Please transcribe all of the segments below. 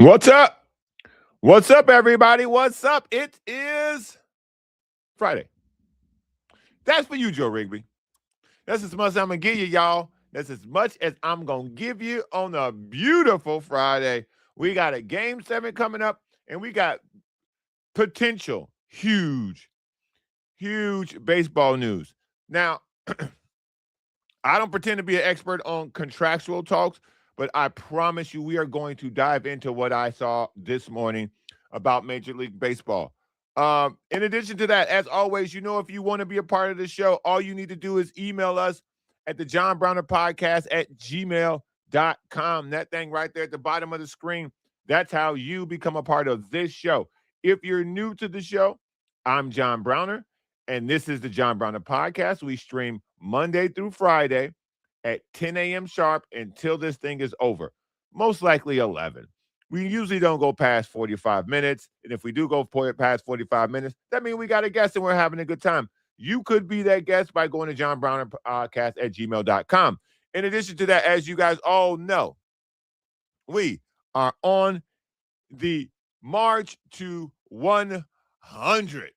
What's up? What's up, everybody? What's up? It is Friday. That's for you, Joe Rigby. That's as much as I'm going to give you, y'all. That's as much as I'm going to give you on a beautiful Friday. We got a game 7 coming up, and we got potential huge baseball news. Now, I don't pretend to be an expert on contractual talks, but I promise you we are going to dive into what I saw this morning about Major League Baseball. In addition to that, as always, if you want to be a part of the show, all you need to do is email us at the John Browner Podcast at gmail.com. That thing right there at the bottom of the screen, that's how you become a part of this show. If you're new to the show, I'm John Browner, and this is the John Browner Podcast. We stream Monday through Friday at 10 a.m. sharp until this thing is over, most likely 11. We usually don't go past 45 minutes. And if we do go past 45 minutes, that means we got a guest and we're having a good time. You could be that guest by going to johnbrownerpodcast at gmail.com. In addition to that, as you guys all know, we are on the march to 100.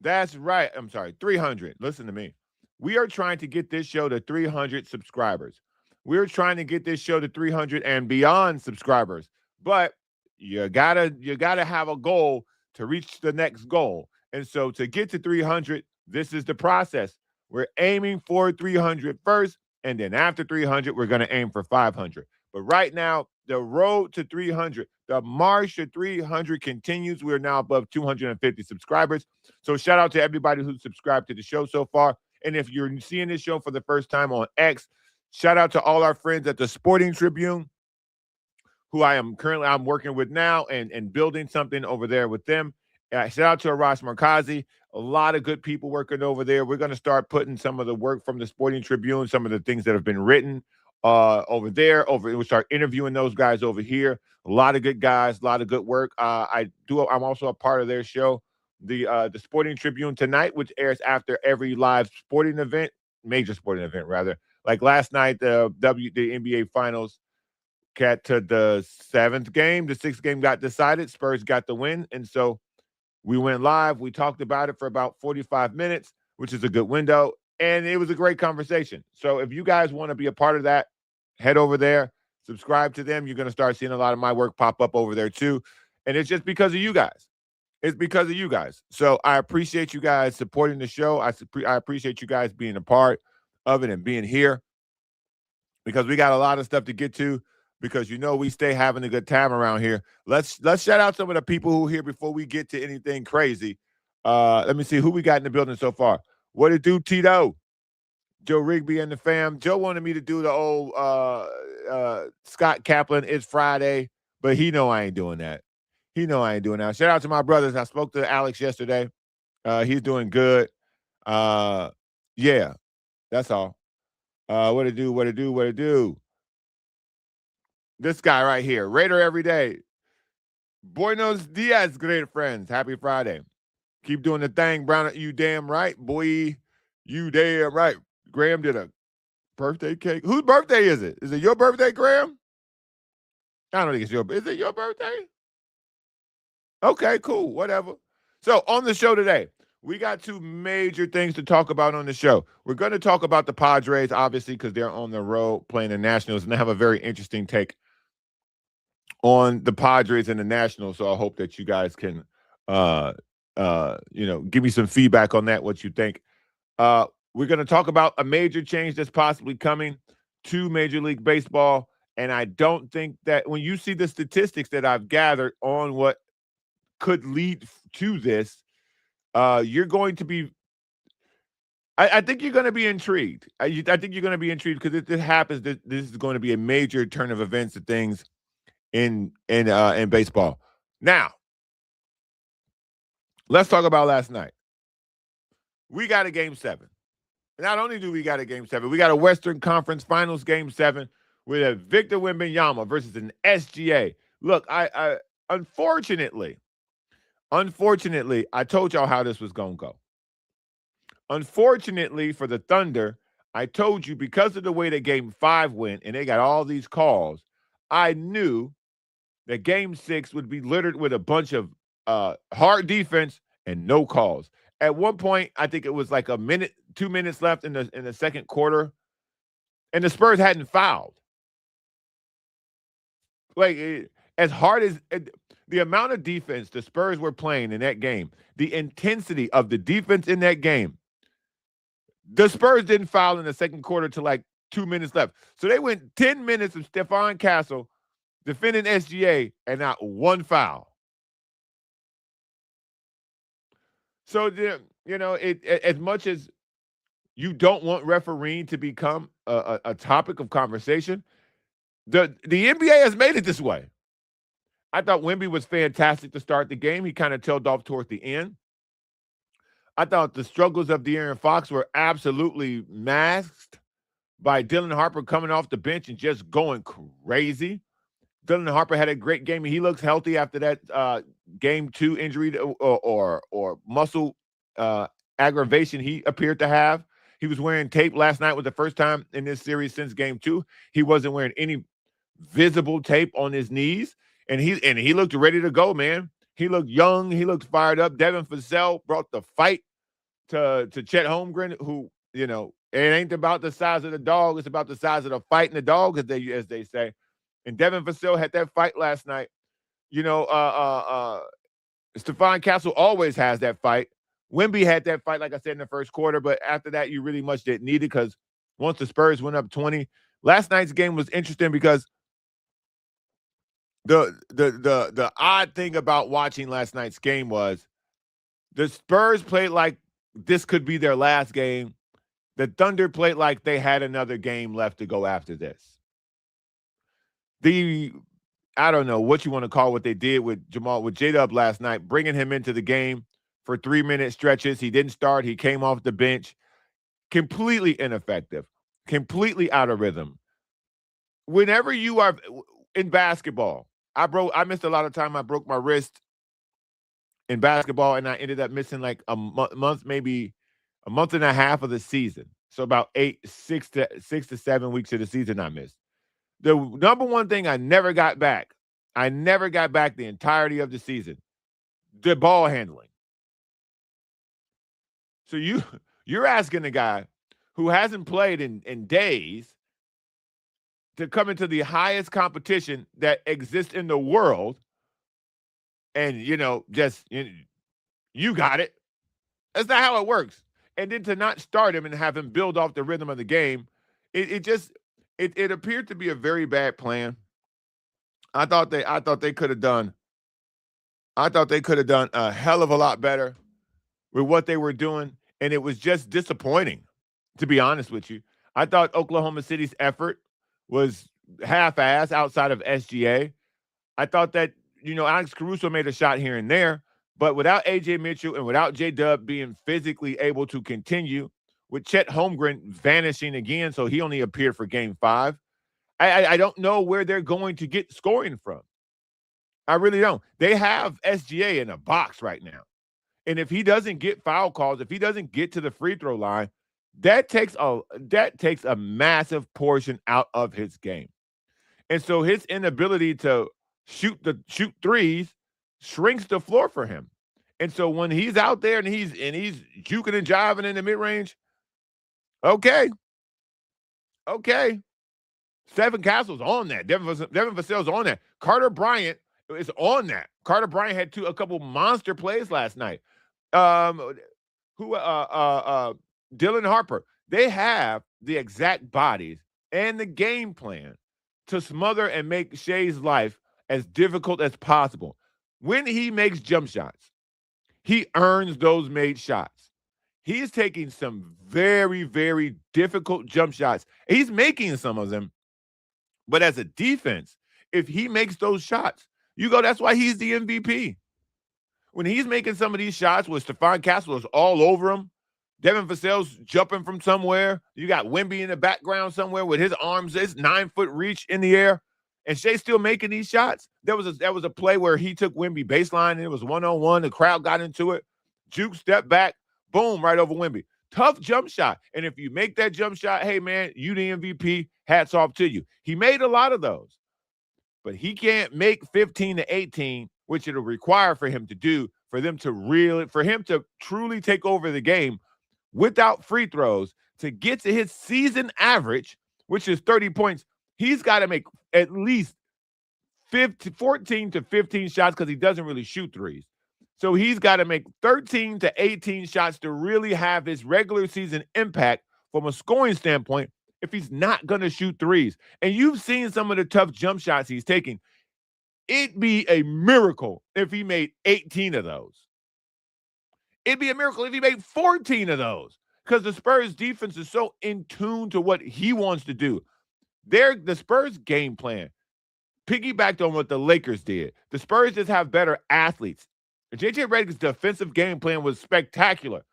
That's right. I'm sorry, 300. Listen to me. We are trying to get this show to 300 subscribers. We're trying to get this show to 300 and beyond subscribers. But you gotta have a goal to reach the next goal. And so to get to 300, this is the process. We're aiming for 300 first, and then after 300, we're going to aim for 500. But right now, the road to 300, the march to 300 continues. We're now above 250 subscribers. So shout out to everybody who's subscribed to the show so far. And if you're seeing this show for the first time on X, shout out to all our friends at the Sporting Tribune, who I'm working with now and building something over there with them. Shout out to Arash Markazi. A lot of good people working over there. We're going to start putting some of the work from the Sporting Tribune, some of the things that have been written over there. We'll start interviewing those guys over here. A lot of good guys, a lot of good work. I'm also a part of their show, the Sporting Tribune Tonight, which airs after every live sporting event, major sporting event rather. Like last night, the NBA Finals got to the 7th game. The 6th game got decided. Spurs got the win, and so we went live. We talked about it for about 45 minutes, which is a good window, and it was a great conversation. So if you guys want to be a part of that, head over there, subscribe to them. You're going to start seeing a lot of my work pop up over there too, and it's just because of you guys. It's because of you guys. So I appreciate you guys supporting the show. I appreciate you guys being a part of it and being here, because we got a lot of stuff to get to, because we stay having a good time around here. Let's shout out some of the people who are here before we get to anything crazy. Let me see who we got in the building so far. What it do, Tito? Joe Rigby and the fam. Joe wanted me to do the old Scott Kaplan, It's Friday, but he know I ain't doing that. Shout out to my brothers. I spoke to Alex yesterday. He's doing good. Yeah, that's all. What it do? This guy right here, Raider every day. Buenos dias, great friends. Happy Friday. Keep doing the thing, Brown. You damn right, boy. You damn right. Graham did a birthday cake. Whose birthday is it? Is it your birthday, Graham? I don't think it's is it your birthday? Okay, cool. Whatever. So on the show today, we got two major things to talk about on the show. We're going to talk about the Padres, obviously, because they're on the road playing the Nationals, and they have a very interesting take on the Padres and the Nationals. So I hope that you guys can, give me some feedback on that, what you think. We're going to talk about a major change that's possibly coming to Major League Baseball. And I don't think that when you see the statistics that I've gathered on what could lead to this, you're going to be, I think you're going to be intrigued. I think you're going to be intrigued because if this happens, this is going to be a major turn of events of things in baseball. Now, let's talk about last night. We got a game 7. Not only do we got a game 7, we got a Western Conference Finals game 7 with a Victor Wembanyama versus an SGA. Look, I unfortunately, I told y'all how this was going to go. Unfortunately for the Thunder, I told you because of the way that game 5 went and they got all these calls, I knew that Game 6 would be littered with a bunch of hard defense and no calls. At one point, I think it was like a minute, 2 minutes left in the second quarter, and the Spurs hadn't fouled. Like as hard as the amount of defense the Spurs were playing in that game, the intensity of the defense in that game, the Spurs didn't foul in the second quarter to like 2 minutes left. So they went 10 minutes of Stephon Castle defending SGA and not one foul. So, as much as you don't want refereeing to become a topic of conversation, the NBA has made it this way. I thought Wemby was fantastic to start the game. He kind of tailed off towards the end. I thought the struggles of De'Aaron Fox were absolutely masked by Dylan Harper coming off the bench and just going crazy. Dylan Harper had a great game. He looks healthy after that game 2 injury or muscle aggravation he appeared to have. He was wearing tape last night. Was the first time in this series since game 2. He wasn't wearing any visible tape on his knees, and he looked ready to go, man. He looked young. He looked fired up. Devin Vassell brought the fight to Chet Holmgren, who, it ain't about the size of the dog. It's about the size of the fight and the dog, as they say. And Devin Vassell had that fight last night. Stephon Castle always has that fight. Wemby had that fight, like I said, in the first quarter, but after that, you really much didn't need it because once the Spurs went up 20, last night's game was interesting because the odd thing about watching last night's game was the Spurs played like this could be their last game. The Thunder played like they had another game left to go after this. I don't know what you want to call what they did with J-Dub last night, bringing him into the game for 3-minute stretches. He didn't start. He came off the bench. Completely ineffective. Completely out of rhythm. Whenever you are in basketball, I missed a lot of time. I broke my wrist in basketball, and I ended up missing like a month, maybe a month and a half of the season. So about 6 to 7 weeks of the season I missed. The number one thing I never got back the entirety of the season, the ball handling. So you're asking a guy who hasn't played in days to come into the highest competition that exists in the world and, you got it. That's not how it works. And then to not start him and have him build off the rhythm of the game, it appeared to be a very bad plan. I thought they could have done a hell of a lot better with what they were doing, and it was just disappointing, to be honest with you. I thought Oklahoma City's effort was half-assed outside of SGA. I thought that, Alex Caruso made a shot here and there, but without A.J. Mitchell and without J-Dub being physically able to continue, with Chet Holmgren vanishing again, so he only appeared for Game 5, I don't know where they're going to get scoring from. I really don't. They have SGA in a box right now. And if he doesn't get foul calls, if he doesn't get to the free throw line, that takes a massive portion out of his game. And so his inability to shoot threes shrinks the floor for him. And so when he's out there and he's juking and jiving in the mid-range, okay. Stephen Castle's on that. Devin Vassell's on that. Carter Bryant is on that. Carter Bryant had a couple monster plays last night. Dylan Harper. They have the exact bodies and the game plan to smother and make Shea's life as difficult as possible. When he makes jump shots, he earns those made shots. He's taking some very, very difficult jump shots. He's making some of them. But as a defense, if he makes those shots, that's why he's the MVP. When he's making some of these shots where Stephon Castle is all over him, Devin Vassell's jumping from somewhere, you got Wemby in the background somewhere with his arms, his 9-foot reach in the air, and Shea's still making these shots. There was a play where he took Wemby baseline, and it was one-on-one. The crowd got into it. Juke stepped back, boom, right over Wemby. Tough jump shot. And if you make that jump shot, hey, man, you the MVP, hats off to you. He made a lot of those. but he can't make 15 to 18, which it'll require for him to do for him to truly take over the game without free throws to get to his season average, which is 30 points. He's got to make at least 14 to 15 shots because he doesn't really shoot threes. So he's got to make 13 to 18 shots to really have his regular season impact from a scoring standpoint if he's not going to shoot threes. And you've seen some of the tough jump shots he's taking. It'd be a miracle if he made 18 of those. It'd be a miracle if he made 14 of those because the Spurs defense is so in tune to what he wants to do. The Spurs game plan piggybacked on what the Lakers did. The Spurs just have better athletes. J.J. Redick's defensive game plan was spectacular.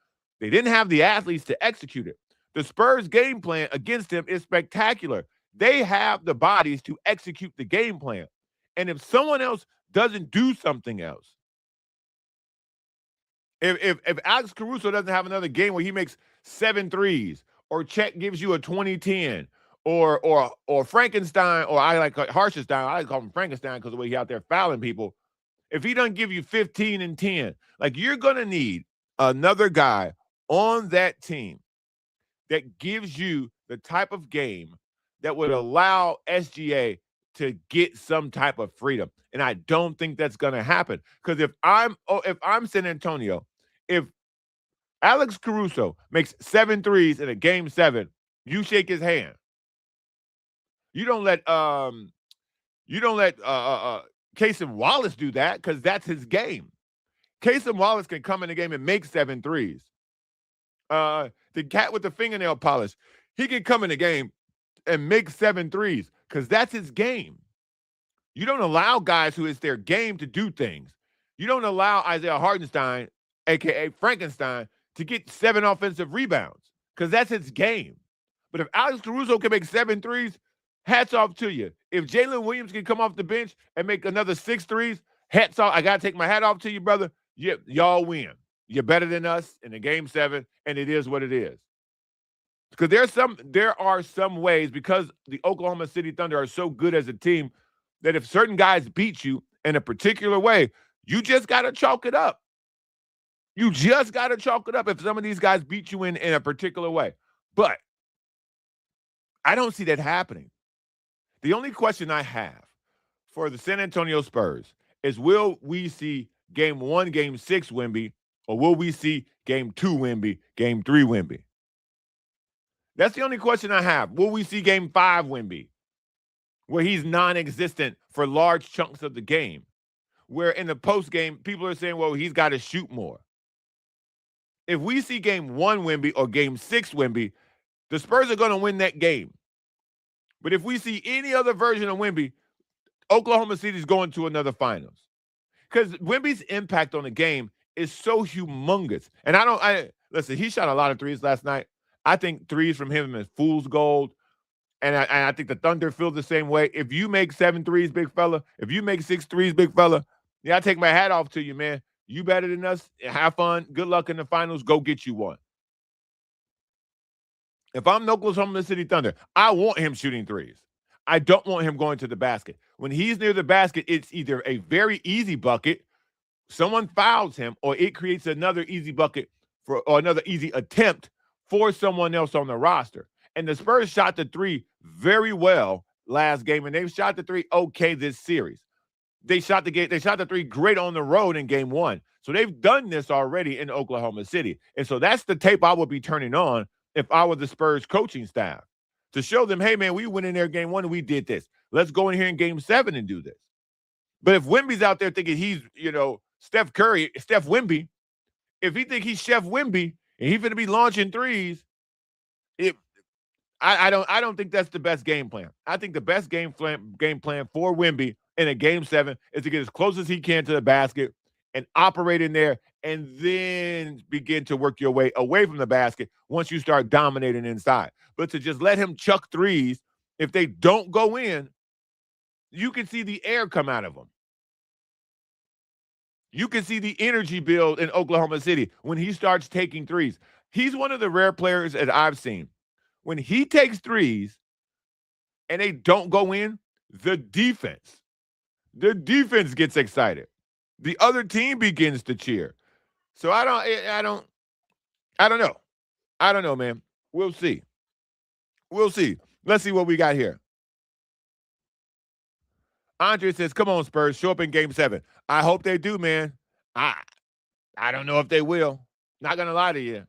They didn't have the athletes to execute it. The Spurs game plan against him is spectacular. They have the bodies to execute the game plan. And if someone else doesn't do something else, if Alex Caruso doesn't have another game where he makes 7 threes, or Chet gives you a 20-10, or Frankenstein, or I like Harshestein, I like call him Frankenstein because of the way he out there fouling people. If he doesn't give you 15 and 10, like you're going to need another guy on that team that gives you the type of game that would allow SGA to get some type of freedom. And I don't think that's going to happen because if I'm San Antonio, if Alex Caruso makes 7 threes in a game 7, you shake his hand. You don't let Casey Wallace do that because that's his game. Casey Wallace can come in the game and make 7 threes. The cat with the fingernail polish, he can come in the game and make 7 threes because that's his game. You don't allow guys who it's their game to do things. You don't allow Isaiah Hartenstein, a.k.a. Frankenstein, to get 7 offensive rebounds because that's his game. But if Alex Caruso can make 7 threes, hats off to you. If Jalen Williams can come off the bench and make another 6 threes, hats off. I got to take my hat off to you, brother. Y'all win. You're better than us in the game 7, and it is what it is. Because there are some ways, because the Oklahoma City Thunder are so good as a team, that if certain guys beat you in a particular way, you just got to chalk it up. You just got to chalk it up if some of these guys beat you in a particular way. But I don't see that happening. The only question I have for the San Antonio Spurs is, will we see game 1, game 6 Wemby, or will we see game 2 Wemby, game 3 Wemby? That's the only question I have. Will we see game 5 Wemby, where he's non-existent for large chunks of the game, where in the post-game, people are saying, well, he's got to shoot more. If we see game 1 Wemby or game 6 Wemby, the Spurs are going to win that game. But if we see any other version of Wemby, Oklahoma City's going to another finals. Because Wemby's impact on the game is so humongous. And listen, he shot a lot of threes last night. I think threes from him is fool's gold. And I think the Thunder feel the same way. If you make 7 threes, big fella, if you make 6 threes, big fella, yeah, I take my hat off to you, man. You better than us. Have fun. Good luck in the finals. Go get you one. If I'm the Oklahoma City Thunder, I want him shooting threes. I don't want him going to the basket. When he's near the basket, it's either a very easy bucket, someone fouls him, or it creates another easy bucket or another easy attempt for someone else on the roster. And the Spurs shot the 3 very well last game, and they've shot the 3 okay this series. They shot the 3 great on the road in game 1. So they've done this already in Oklahoma City. And so that's the tape I would be turning on if I were the Spurs coaching staff, to show them, hey, man, we went in there game 1 and we did this. Let's go in here in game 7 and do this. But if Wemby's out there thinking he's, Steph Wemby, if he think he's Chef Wemby and he's going to be launching threes, I don't think that's the best game plan. I think the best game plan for Wemby in a game 7 is to get as close as he can to the basket and operate in there, and then begin to work your way away from the basket once you start dominating inside. But to just let him chuck threes, if they don't go in, you can see the air come out of them. You can see the energy build in Oklahoma City when he starts taking threes. He's one of the rare players that I've seen. When he takes threes and they don't go in, the defense The defense gets excited. The other team begins to cheer. So I don't know. I don't know, man. We'll see. We'll see. Let's see what we got here. Andre says, "Come on, Spurs, show up in Game 7." I hope they do, man. I I don't know if they will. Not gonna lie to you.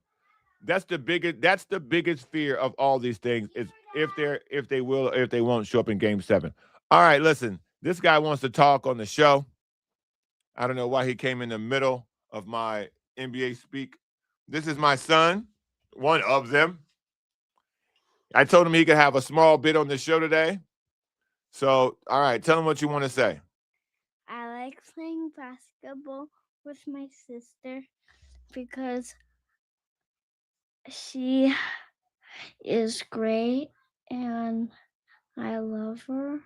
That's the biggest. That's the biggest fear of all these things is if they will or if they won't show up in Game 7. All right, listen. This guy wants to talk on the show. I don't know why he came in the middle of my NBA speak. This is my son, one of them. I told him he could have a small bit on the show today. So, all right, tell him what you want to say. I like playing basketball with my sister because she is great and I love her.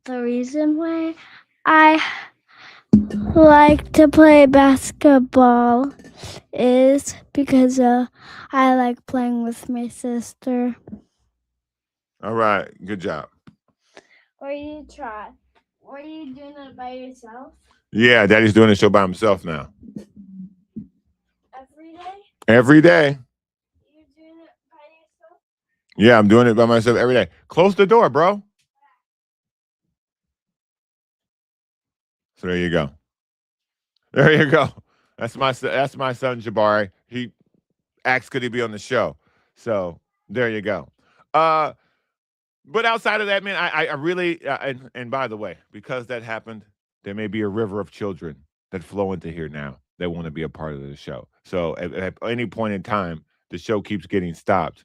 The reason why I like to play basketball is because I like playing with my sister. All right, good job. Or you try. Or are you doing it by yourself Yeah, Daddy's doing the show by himself now. every day? Every day. You're doing it by yourself? Yeah, I'm doing it by myself every day. Close the door, bro. So there you go. There you go. That's my son Jabari. He asks could he be on the show. So there you go. Uh, but outside of that, man, I really and by the way, because that happened, there may be a river of children that flow into here now that want to be a part of the show. So at any point in time, the show keeps getting stopped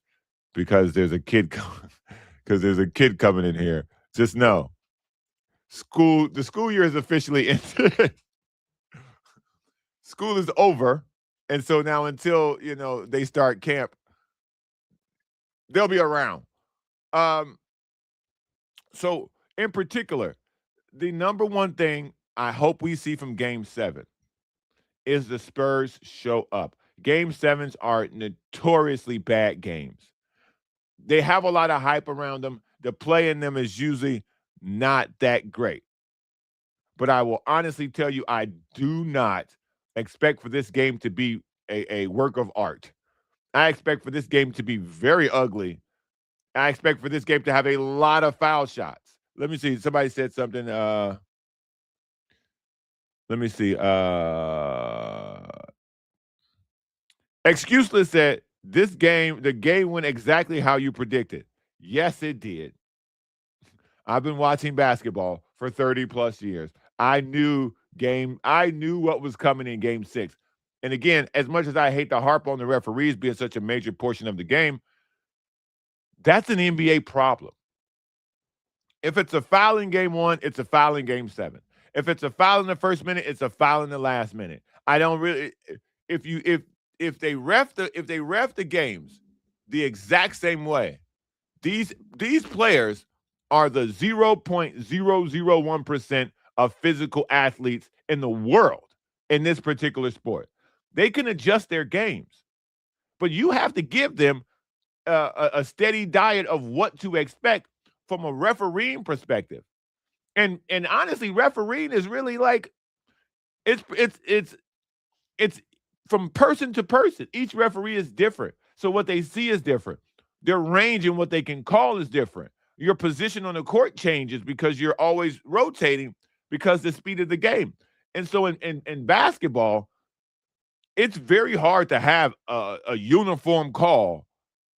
because there's a kid because there's a kid coming in here. Just know, the school year is officially ended. School is over, and so now until they start camp, they'll be around. Um, so in particular, the number one thing I hope we see from Game 7 is the Spurs show up. Game 7s are notoriously bad games. They have a lot of hype around them. The play in them is usually not that great. But I will honestly tell you, I do not expect for this game to be a work of art. I expect for this game to be very ugly. I expect for this game to have a lot of foul shots. Let me see. Somebody said something. Let me see. Excuseless said the game went exactly how you predicted. Yes, it did. I've been watching basketball for 30 plus years. I knew what was coming in game 6. And again, as much as I hate to harp on the referees being such a major portion of the game, that's an NBA problem. If it's a foul in game 1, it's a foul in game 7. If it's a foul in the first minute, it's a foul in the last minute. I don't really if you if they ref the games the exact same way, these players are the 0.001% of physical athletes in the world in this particular sport. They can adjust their games, but you have to give them a steady diet of what to expect from a refereeing perspective. And honestly, refereeing is really like it's it's from person to person. Each referee is different. So what they see is different. Their range and what they can call is different. Your position on the court changes because you're always rotating because the speed of the game. And so in basketball, it's very hard to have a uniform call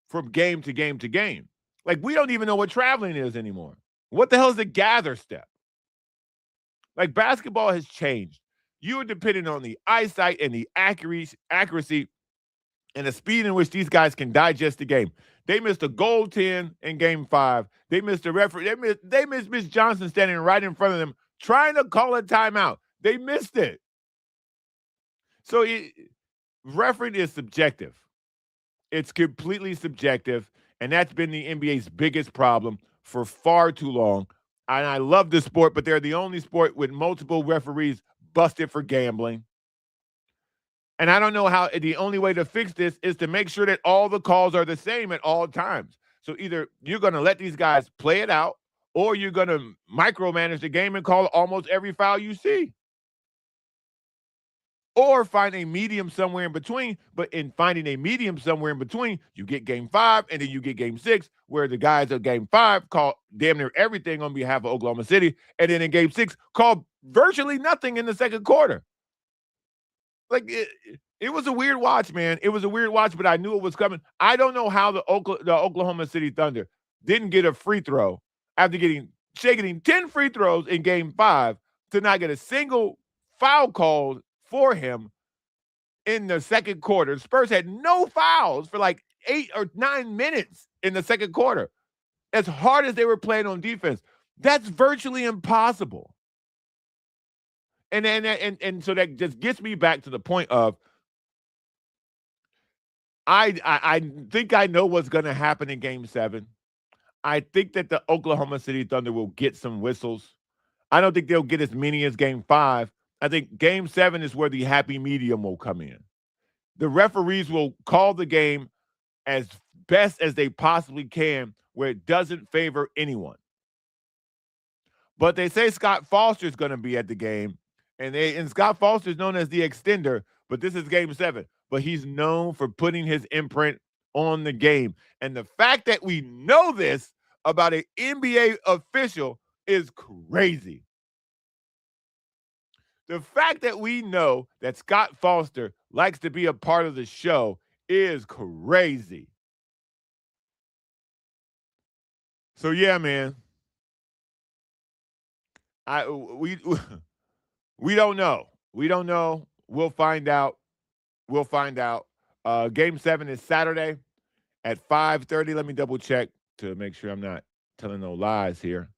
from game to game to game. Like we don't even know what traveling is anymore. What the hell is the gather step? Like basketball has changed. You are depending on the eyesight and the accuracy and the speed in which these guys can digest the game. They missed a goal 10 in game 5. They missed a referee. They missed Miss Johnson standing right in front of them trying to call a timeout. They missed it. So refereeing is subjective. It's completely subjective, and that's been the NBA's biggest problem for far too long. And I love this sport, but they're the only sport with multiple referees busted for gambling. And I don't know how the only way to fix this is to make sure that all the calls are the same at all times. So either you're going to let these guys play it out or you're going to micromanage the game and call almost every foul you see. Or find a medium somewhere in between. But in finding a medium somewhere in between, you get game 5 and then you get game 6, where the guys of game 5 call damn near everything on behalf of Oklahoma City. And then in game 6, call virtually nothing in the second quarter. Like, it was a weird watch, man. It was a weird watch, but I knew it was coming. I don't know how the Oklahoma City Thunder didn't get a free throw after getting 10 free throws in game 5 to not get a single foul called for him in the second quarter. The Spurs had no fouls for like 8 or 9 minutes in the second quarter. As hard as they were playing on defense, that's virtually impossible. And so that just gets me back to the point of I think I know what's going to happen in game 7. I think that the Oklahoma City Thunder will get some whistles. I don't think they'll get as many as game 5. I think game 7 is where the happy medium will come in. The referees will call the game as best as they possibly can, where it doesn't favor anyone. But they say Scott Foster is going to be at the game, and Scott Foster is known as the extender, but this is game 7. But he's known for putting his imprint on the game. And the fact that we know this about an NBA official is crazy. The fact that we know that Scott Foster likes to be a part of the show is crazy. So yeah, man. We don't know. We don't know. We'll find out. We'll find out. Game 7 is Saturday at 5:30. Let me double check to make sure I'm not telling no lies here.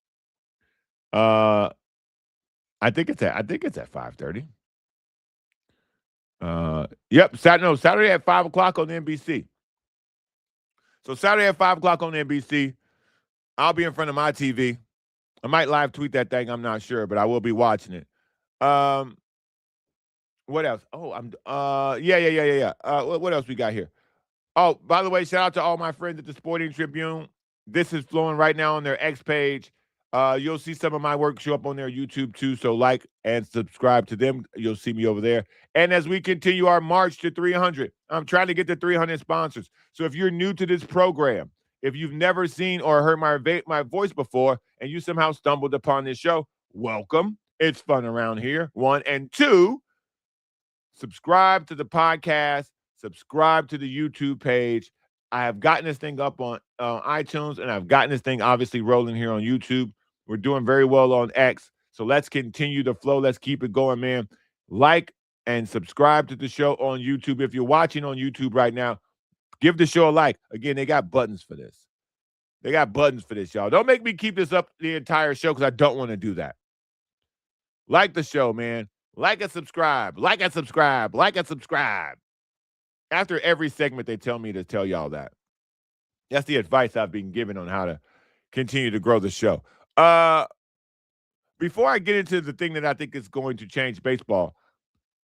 I think it's at 5:30. Yep, Saturday at 5 o'clock on NBC. So Saturday at 5 o'clock on NBC, I'll be in front of my TV. I might live tweet that thing. I'm not sure, but I will be watching it. What else? Oh, yeah. What else we got here? Oh, by the way, shout out to all my friends at the Sporting Tribune. This is flowing right now on their X page. You'll see some of my work show up on their YouTube too. So like and subscribe to them. You'll see me over there. And as we continue our march to 300, I'm trying to get to 300 sponsors. So if you're new to this program, if you've never seen or heard my voice before, and you somehow stumbled upon this show, welcome. It's fun around here. 1 and 2. Subscribe to the podcast. Subscribe to the YouTube page. I have gotten this thing up on iTunes, and I've gotten this thing obviously rolling here on YouTube. We're doing very well on X. So let's continue the flow. Let's keep it going, man. Like and subscribe to the show on YouTube. If you're watching on YouTube right now, give the show a like. Again, they got buttons for this. They got buttons for this, y'all. Don't make me keep this up the entire show because I don't want to do that. Like the show, man. Like and subscribe. Like and subscribe. Like and subscribe. After every segment, they tell me to tell y'all that. That's the advice I've been given on how to continue to grow the show. Before I get into the thing that I think is going to change baseball,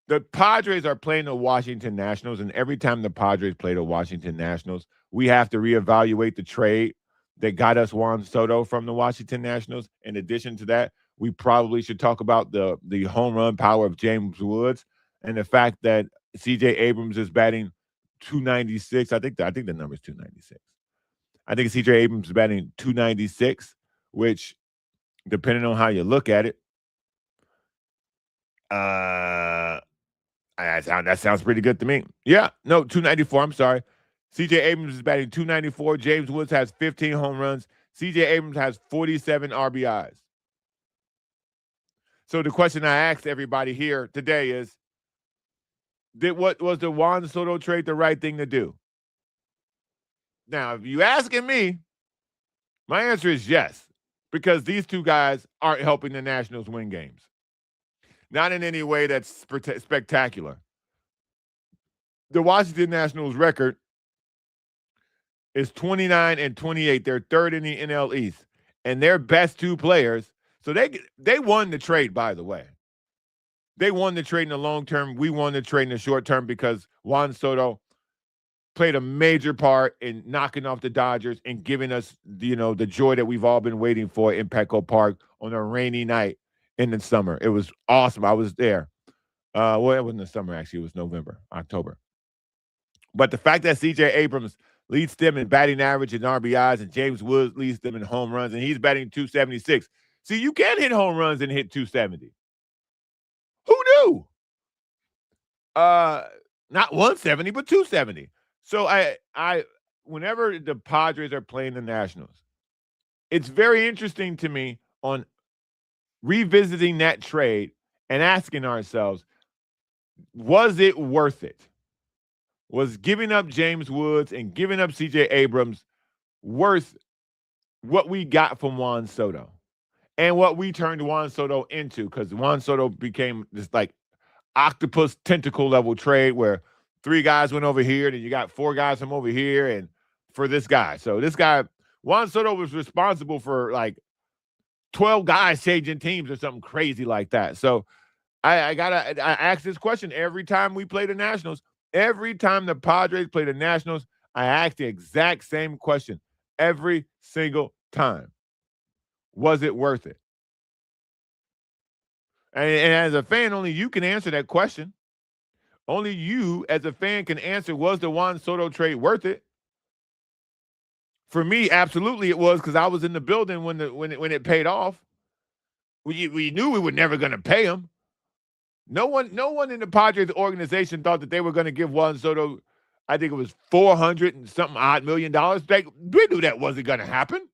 the Padres are playing the Washington Nationals, and every time the Padres play the Washington Nationals, we have to reevaluate the trade that got us Juan Soto from the Washington Nationals. In addition to that, we probably should talk about the home run power of James Woods and the fact that C.J. Abrams is batting 296. I think the number is 296. I think C.J. Abrams is batting 296, which, depending on how you look at it, that sounds pretty good to me. Yeah, no, 294. I'm sorry. C.J. Abrams is batting 294. James Woods has 15 home runs. C.J. Abrams has 47 RBIs. So the question I asked everybody here today is, what was the Juan Soto trade the right thing to do? Now, if you asking me, my answer is yes, because these two guys aren't helping the Nationals win games. Not in any way that's spectacular. The Washington Nationals record is 29-28. They're third in the NL East. And their best two players, so they won the trade, by the way. They won the trade in the long term. We won the trade in the short term because Juan Soto played a major part in knocking off the Dodgers and giving us, the joy that we've all been waiting for in Petco Park on a rainy night in the summer. It was awesome. I was there. Well, it wasn't the summer, actually. It was November, October. But the fact that CJ Abrams leads them in batting average and RBIs, and James Woods leads them in home runs, and he's batting 276. See, you can hit home runs and hit 270. Who knew? Not 170, but 270. So whenever the Padres are playing the Nationals, it's very interesting to me on revisiting that trade and asking ourselves, was it worth it? Was giving up James Woods and giving up CJ Abrams worth what we got from Juan Soto and what we turned Juan Soto into? Because Juan Soto became this like octopus tentacle level trade where 3 guys went over here, and you got 4 guys from over here, and for this guy. So this guy, Juan Soto, was responsible for like 12 guys changing teams or something crazy like that. So I ask this question every time we play the Nationals. Every time the Padres play the Nationals, I ask the exact same question every single time. Was it worth it? And as a fan, only you can answer that question. Only you, as a fan, can answer, was the Juan Soto trade worth it? For me, absolutely it was, because I was in the building when it paid off. We knew we were never going to pay him. No one in the Padres organization thought that they were going to give Juan Soto, I think it was $400 and something odd million. We knew that wasn't going to happen.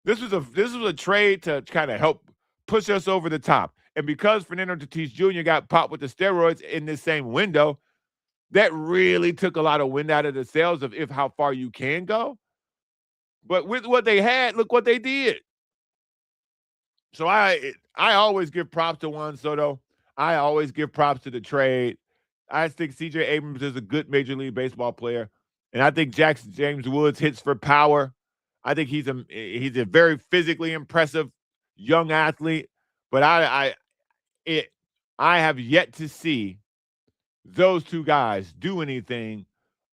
This was a trade to kind of help push us over the top. And because Fernando Tatis Jr. got popped with the steroids in this same window, that really took a lot of wind out of the sails of how far you can go. But with what they had, look what they did. So I always give props to Juan Soto. I always give props to the trade. I think CJ Abrams is a good Major League Baseball player. And I think James Woods hits for power. I think he's a very physically impressive young athlete. But I have yet to see those 2 guys do anything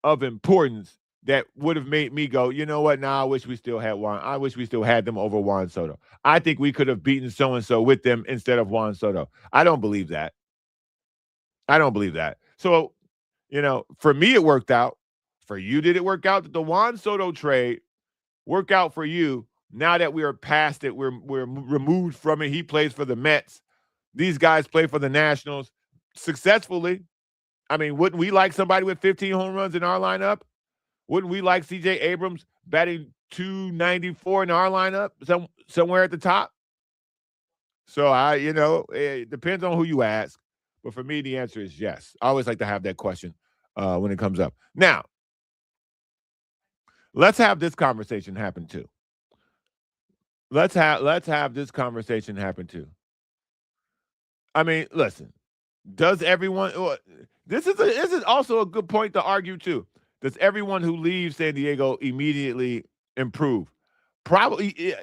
of importance that would have made me go, you know what? Nah, I wish we still had Juan. I wish we still had them over Juan Soto. I think we could have beaten so-and-so with them instead of Juan Soto. I don't believe that. So, for me, it worked out. For you, did it work out? Did the Juan Soto trade work out for you? Now that we are past it, we're removed from it. He plays for the Mets. These guys play for the Nationals successfully. I mean, wouldn't we like somebody with 15 home runs in our lineup? Wouldn't we like CJ Abrams batting 294 in our lineup somewhere at the top? So it depends on who you ask. But for me, the answer is yes. I always like to have that question when it comes up. Now, let's have this conversation happen too. Let's have this conversation happen too. I mean, listen. Does everyone? This is also a good point to argue too. Does everyone who leaves San Diego immediately improve? Probably.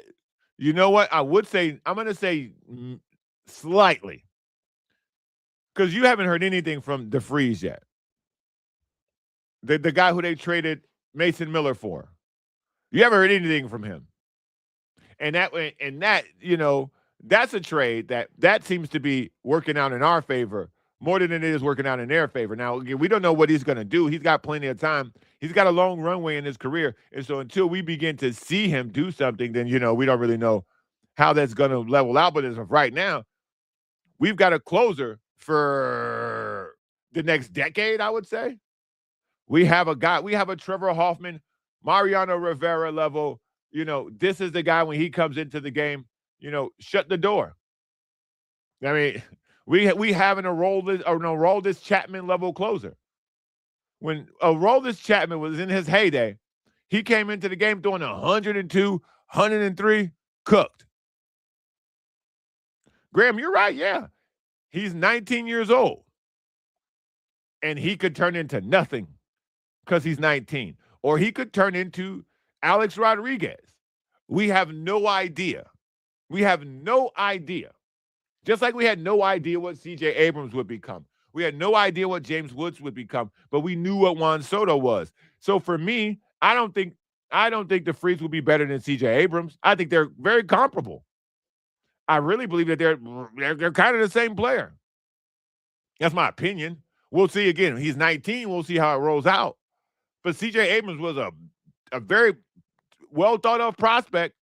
You know what? I'm going to say slightly, because you haven't heard anything from DeFreeze yet. The guy who they traded Mason Miller for. You haven't heard anything from him. And that's a trade that seems to be working out in our favor more than it is working out in their favor. Now, again, we don't know what he's going to do. He's got plenty of time. He's got a long runway in his career. And so until we begin to see him do something, then, we don't really know how that's going to level out. But as of right now, we've got a closer for the next decade, I would say. We have a Trevor Hoffman, Mariano Rivera level. This is the guy when he comes into the game, shut the door. I mean, we have an Aroldis Chapman level closer. When Aroldis Chapman was in his heyday, he came into the game throwing 102, 103, cooked. Graham, you're right, yeah. He's 19 years old. And he could turn into nothing because he's 19. Or he could turn into Alex Rodriguez. We have no idea. Just like we had no idea what CJ Abrams would become. We had no idea what James Woods would become, but we knew what Juan Soto was. So for me, I don't think the Freaks will be better than CJ Abrams. I think they're very comparable. I really believe that they're kind of the same player. That's my opinion. We'll see again. He's 19. We'll see how it rolls out. But CJ Abrams was a very well thought of prospect.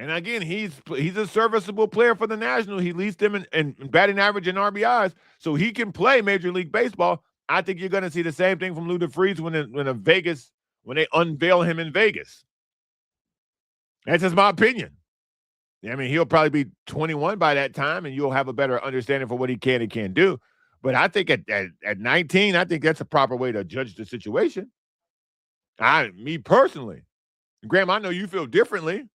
And again, he's a serviceable player for the Nationals. He leads them in batting average and RBIs, so he can play Major League Baseball. I think you're going to see the same thing from Lou DeFreeze when they unveil him in Vegas. That's just my opinion. I mean, he'll probably be 21 by that time, and you'll have a better understanding for what he can and can't do. But I think at 19, I think that's a proper way to judge the situation. Me personally, Graham, I know you feel differently.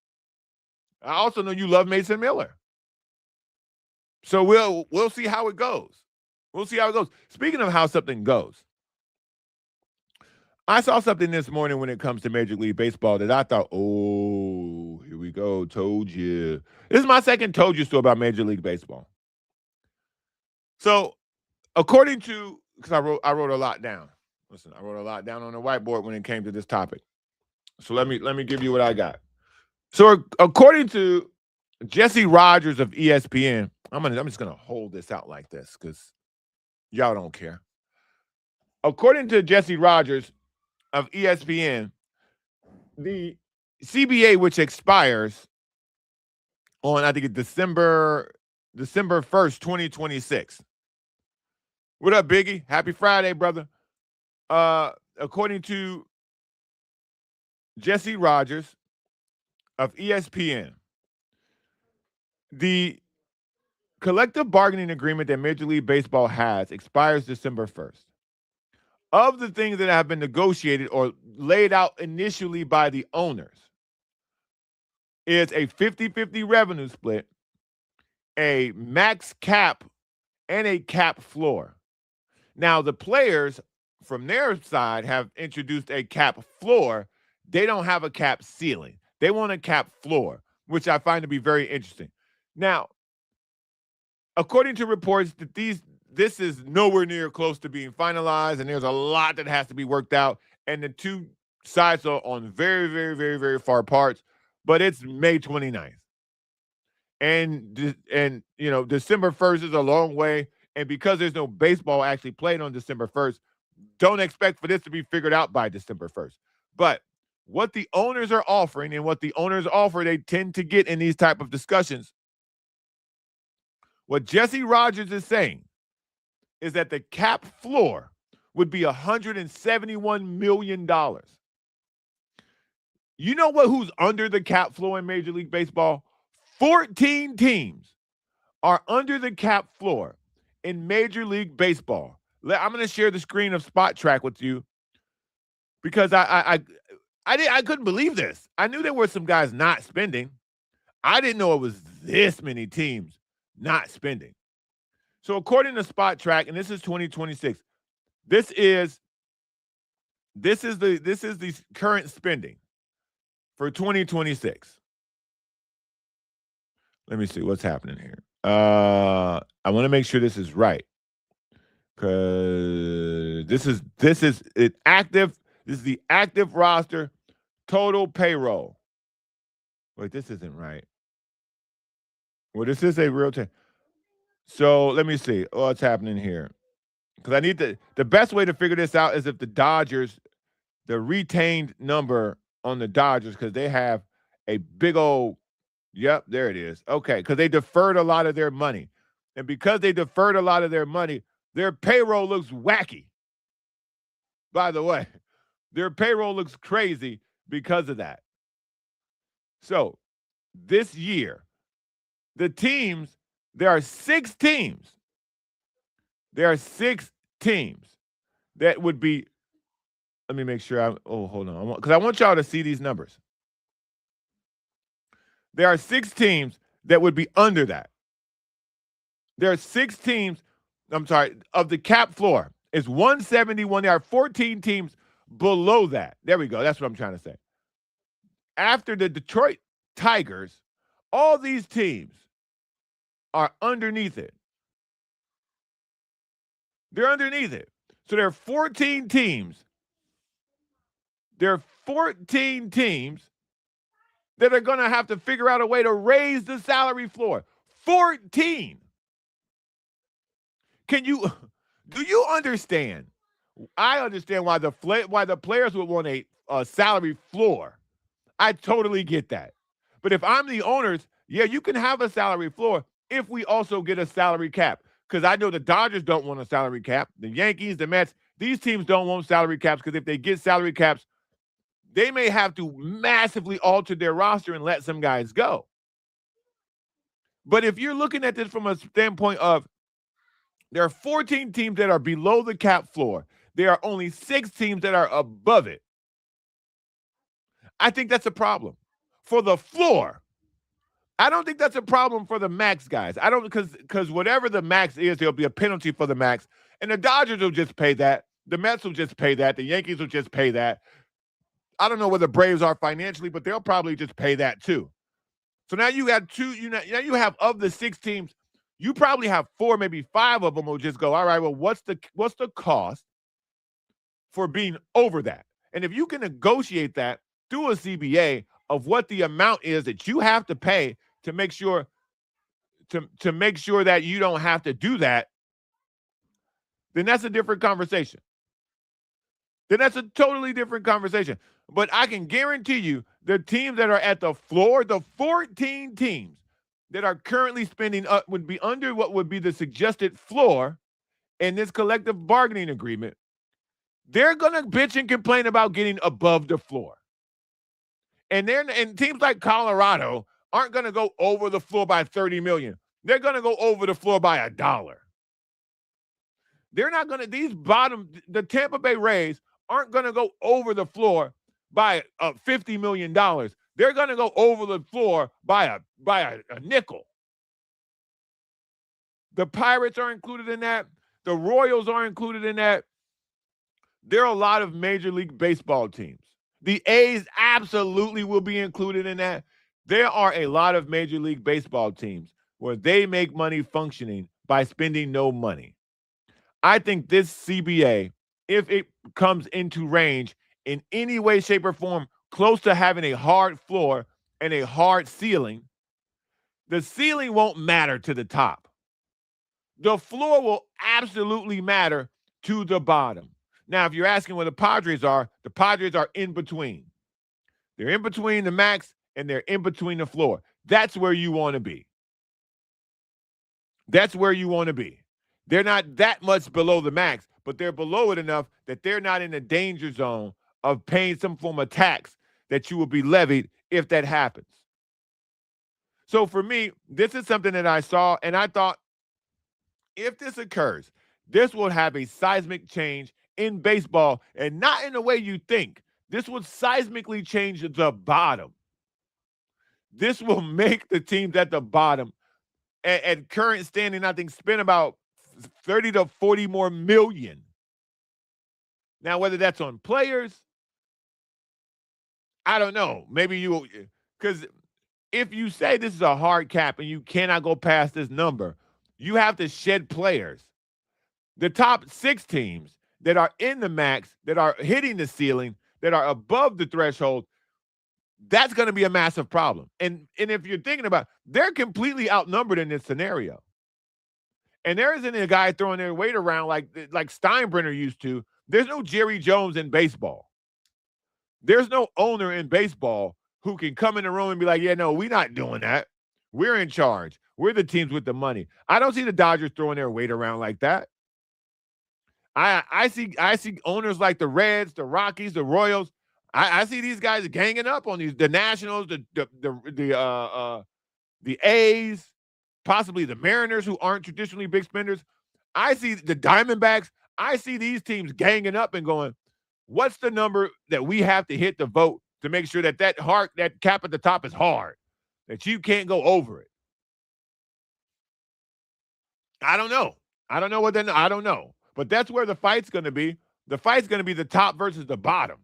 I also know you love Mason Miller. So we'll see how it goes. We'll see how it goes. Speaking of how something goes, I saw something this morning when it comes to Major League Baseball that I thought, oh, here we go. Told you. This is my second told you story about Major League Baseball. So, according to, because I wrote a lot down. Listen, I wrote a lot down on the whiteboard when it came to this topic. So let me give you what I got. So according to Jesse Rogers of ESPN, I'm just gonna hold this out like this because y'all don't care. According to Jesse Rogers of ESPN, the CBA, which expires on I think it's December 1st, 2026. What up, Biggie? Happy Friday, brother. According to Jesse Rogers of ESPN, the collective bargaining agreement that Major League Baseball has expires December 1st. Of the things that have been negotiated or laid out initially by the owners is a 50-50 revenue split, a max cap, and a cap floor. Now, the players from their side have introduced a cap floor. They don't have a cap ceiling. They want a cap floor, which I find to be very interesting. Now, according to reports, that this is nowhere near close to being finalized, and there's a lot that has to be worked out. And the two sides are on very, very, very, very far apart. But it's May 29th. And December 1st is a long way. And because there's no baseball actually played on December 1st, don't expect for this to be figured out by December 1st. But what the owners are offering and what the owners offer, they tend to get in these type of discussions. What Jesse Rogers is saying is that the cap floor would be $171 million. You know who's under the cap floor in Major League Baseball? 14 teams are under the cap floor in Major League Baseball. I'm going to share the screen of Spot Track with you because I couldn't believe this. I knew there were some guys not spending. I didn't know it was this many teams not spending. So according to Spot Track, and this is 2026, this is the current spending for 2026. Let me see what's happening here. I want to make sure this is right because this is it active. This is the active roster total payroll. Wait, this isn't right. Well, this is a real time. So let me see what's happening here. Because I need the best way to figure this out is if the Dodgers, the retained number on the Dodgers, because they have a big old, yep, there it is. Okay, because they deferred a lot of their money. And because they deferred a lot of their money, their payroll looks wacky. By the way, their payroll looks crazy because of that. So this year, the teams, there are 6 teams. There are 6 teams that would be, let me make sure hold on. Because I want y'all to see these numbers. There are 6 teams that would be under that. There are 6 teams, of the cap floor is 171. There are 14 teams below that. There we go. That's what I'm trying to say. After the Detroit Tigers, all these teams are underneath it. They're underneath it. So there are 14 teams. There are 14 teams that are going to have to figure out a way to raise the salary floor. 14. Do you understand? I understand why the players would want a salary floor. I totally get that. But if I'm the owners, yeah, you can have a salary floor if we also get a salary cap. Because I know the Dodgers don't want a salary cap. The Yankees, the Mets, these teams don't want salary caps because if they get salary caps, they may have to massively alter their roster and let some guys go. But if you're looking at this from a standpoint of there are 14 teams that are below the cap floor, there are only 6 teams that are above it. I think that's a problem for the floor. I don't think that's a problem for the max guys. I don't because whatever the max is, there'll be a penalty for the max, and the Dodgers will just pay that. The Mets will just pay that. The Yankees will just pay that. I don't know where the Braves are financially, but they'll probably just pay that too. So now you got now you have of the 6 teams, you probably have 4, maybe 5 of them will just go, all right, well, what's the cost for being over that? And if you can negotiate that through a CBA of what the amount is that you have to pay to make sure that you don't have to do that, then that's a different conversation. Then that's a totally different conversation. But I can guarantee you the teams that are at the floor, the 14 teams that are currently spending would be under what would be the suggested floor in this collective bargaining agreement. They're going to bitch and complain about getting above the floor. And teams like Colorado aren't going to go over the floor by $30 million. They're going to go over the floor by $1. They're not going to, the Tampa Bay Rays aren't going to go over the floor by $50 million. They're going to go over the floor by a nickel. The Pirates are included in that. The Royals are included in that. There are a lot of Major League Baseball teams. The A's absolutely will be included in that. There are a lot of Major League Baseball teams where they make money functioning by spending no money. I think this CBA, if it comes into range in any way, shape, or form, close to having a hard floor and a hard ceiling, the ceiling won't matter to the top. The floor will absolutely matter to the bottom. Now, if you're asking where the Padres are in between. They're in between the max and they're in between the floor. That's where you want to be. That's where you want to be. They're not that much below the max, but they're below it enough that they're not in the danger zone of paying some form of tax that you will be levied if that happens. So for me, this is something that I saw, and I thought, if this occurs, this will have a seismic change in baseball, and not in the way you think. This will seismically change the bottom. This will make the teams at the bottom at current standing, I think, spend about 30 to 40 more million. Now, whether that's on players, I don't know. Maybe because if you say this is a hard cap and you cannot go past this number, you have to shed players. The top 6 teams that are in the max, that are hitting the ceiling, that are above the threshold, that's going to be a massive problem. And if you're thinking about it, they're completely outnumbered in this scenario. And there isn't a guy throwing their weight around like Steinbrenner used to. There's no Jerry Jones in baseball. There's no owner in baseball who can come in the room and be like, yeah, no, we're not doing that. We're in charge. We're the teams with the money. I don't see the Dodgers throwing their weight around like that. I see owners like the Reds, the Rockies, the Royals. I see these guys ganging up on the Nationals, the A's, possibly the Mariners, who aren't traditionally big spenders. I see the Diamondbacks. I see these teams ganging up and going, what's the number that we have to hit to vote to make sure that that cap at the top is hard, that you can't go over it? I don't know. I don't know. But that's where the fight's going to be. The fight's going to be the top versus the bottom.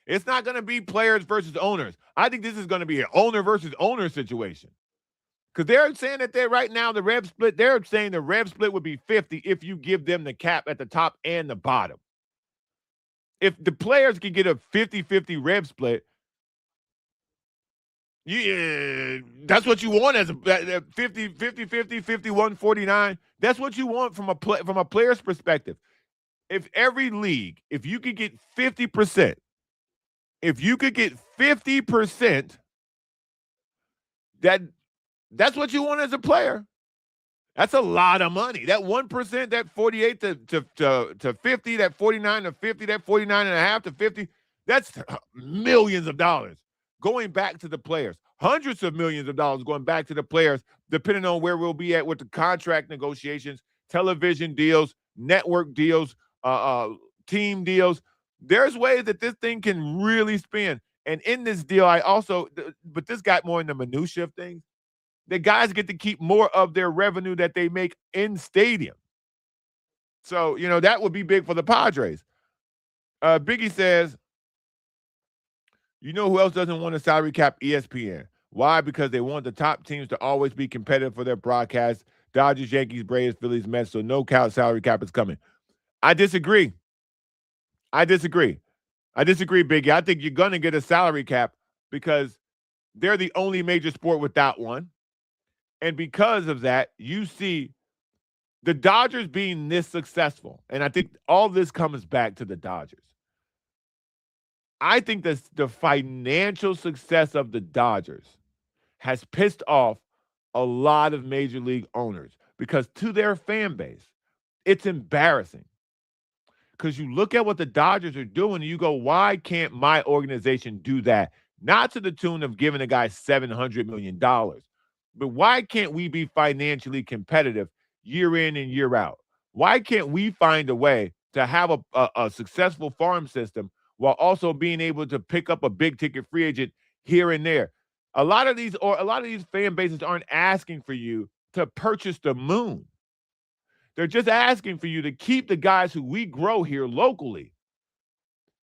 It's not going to be players versus owners. I think this is going to be an owner versus owner situation. Because they're saying that they're right now, the rev split, they're saying the rev split would be 50 if you give them the cap at the top and the bottom. If the players can get a 50-50 rev split, yeah, that's what you want as a 50-50, 51-49. That's what you want from a player's perspective. If every league, if you could get 50%, if you could get 50%, that that's what you want as a player. That's a lot of money. That 1%, that 48 to 50, that 49 to 50, that 49 and a half to 50, that's millions of dollars going back to the players. Hundreds of millions of dollars going back to the players, depending on where we'll be at with the contract negotiations, television deals, network deals, team deals. There's ways that this thing can really spin. And in this deal, but this got more in the minutia of things. The guys get to keep more of their revenue that they make in stadium. So, that would be big for the Padres. Biggie says, you know who else doesn't want a salary cap? ESPN. Why? Because they want the top teams to always be competitive for their broadcast. Dodgers, Yankees, Braves, Phillies, Mets. So no salary cap is coming. I disagree. Biggie. I think you're going to get a salary cap because they're the only major sport without one. And because of that, you see the Dodgers being this successful. And I think all this comes back to the Dodgers. I think that the financial success of the Dodgers has pissed off a lot of major league owners because to their fan base, it's embarrassing. Because you look at what the Dodgers are doing and you go, why can't my organization do that? Not to the tune of giving a guy $700 million. But why can't we be financially competitive year in and year out? Why can't we find a way to have a successful farm system while also being able to pick up a big ticket free agent here and there? A lot of these fan bases aren't asking for you to purchase the moon. They're just asking for you to keep the guys who we grow here locally.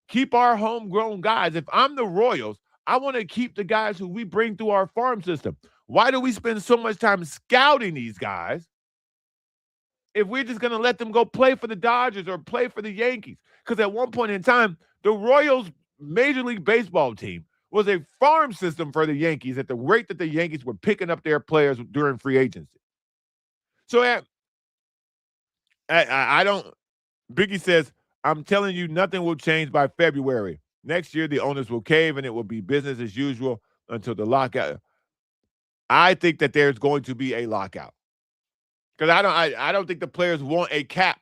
Keep our homegrown guys. If I'm the Royals, I want to keep the guys who we bring through our farm system. Why do we spend so much time scouting these guys if we're just going to let them go play for the Dodgers or play for the Yankees? Because at one point in time, the Royals Major League Baseball team was a farm system for the Yankees at the rate that the Yankees were picking up their players during free agency. So I don't. Biggie says, I'm telling you, nothing will change by February. Next year, the owners will cave and it will be business as usual until the lockout. I think that there's going to be a lockout because I don't think the players want a cap,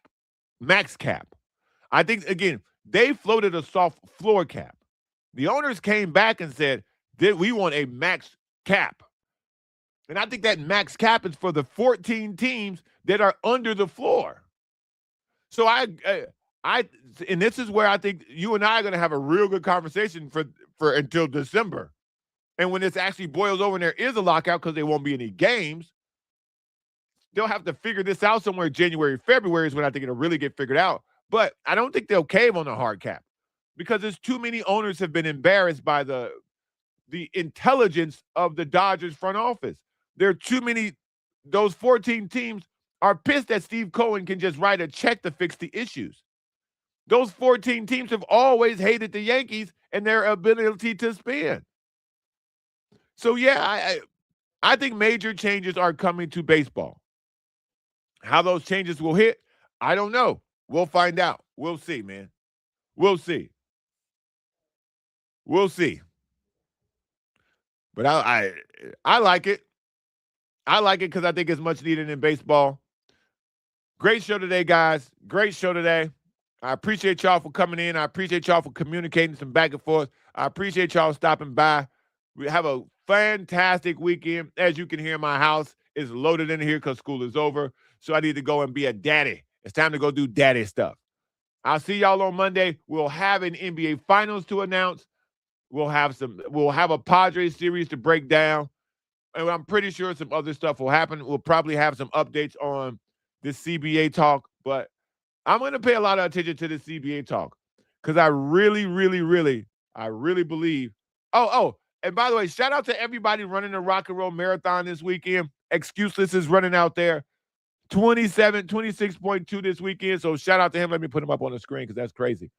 max cap. I think, again, they floated a soft floor cap. The owners came back and said that we want a max cap. And I think that max cap is for the 14 teams that are under the floor. So and this is where I think you and I are going to have a real good conversation for until December. And when this actually boils over and there is a lockout because there won't be any games, they'll have to figure this out somewhere January, February is when I think it'll really get figured out. But I don't think they'll cave on the hard cap because there's too many owners have been embarrassed by the intelligence of the Dodgers front office. There are too many. Those 14 teams are pissed that Steve Cohen can just write a check to fix the issues. Those 14 teams have always hated the Yankees and their ability to spend. So, yeah, I think major changes are coming to baseball. How those changes will hit, I don't know. We'll find out. We'll see, man. We'll see. We'll see. But I like it. I like it because I think it's much needed in baseball. Great show today, guys. Great show today. I appreciate y'all for coming in. I appreciate y'all for communicating some back and forth. I appreciate y'all stopping by. We have a fantastic weekend. As you can hear, my house is loaded in here because school is over. So I need to go and be a daddy. It's time to go do daddy stuff. I'll see y'all on Monday. We'll have an NBA Finals to announce. We'll have a Padres series to break down. And I'm pretty sure some other stuff will happen. We'll probably have some updates on this CBA talk. But I'm going to pay a lot of attention to the CBA talk because I really, really, really, believe. Oh, and by the way, shout out to everybody running the Rock and Roll Marathon this weekend. Excuseless is running out there. 26.2 this weekend. So shout out to him. Let me put him up on the screen because that's crazy.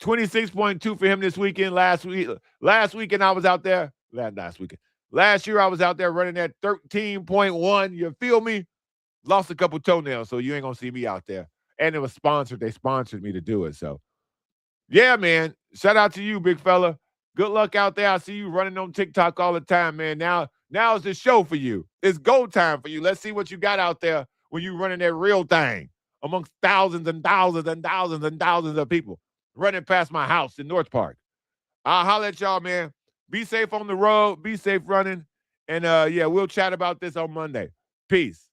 26.2 for him this weekend. Last weekend I was out there. Last weekend. Last year I was out there running at 13.1. You feel me? Lost a couple toenails, so you ain't gonna see me out there. And it was sponsored. They sponsored me to do it. So yeah, man. Shout out to you, big fella. Good luck out there. I see you running on TikTok all the time, man. Now is the show for you. It's go time for you. Let's see what you got out there when you running that real thing amongst thousands and thousands and thousands and thousands of people running past my house in North Park. I'll holler at y'all, man. Be safe on the road. Be safe running. And yeah, we'll chat about this on Monday. Peace.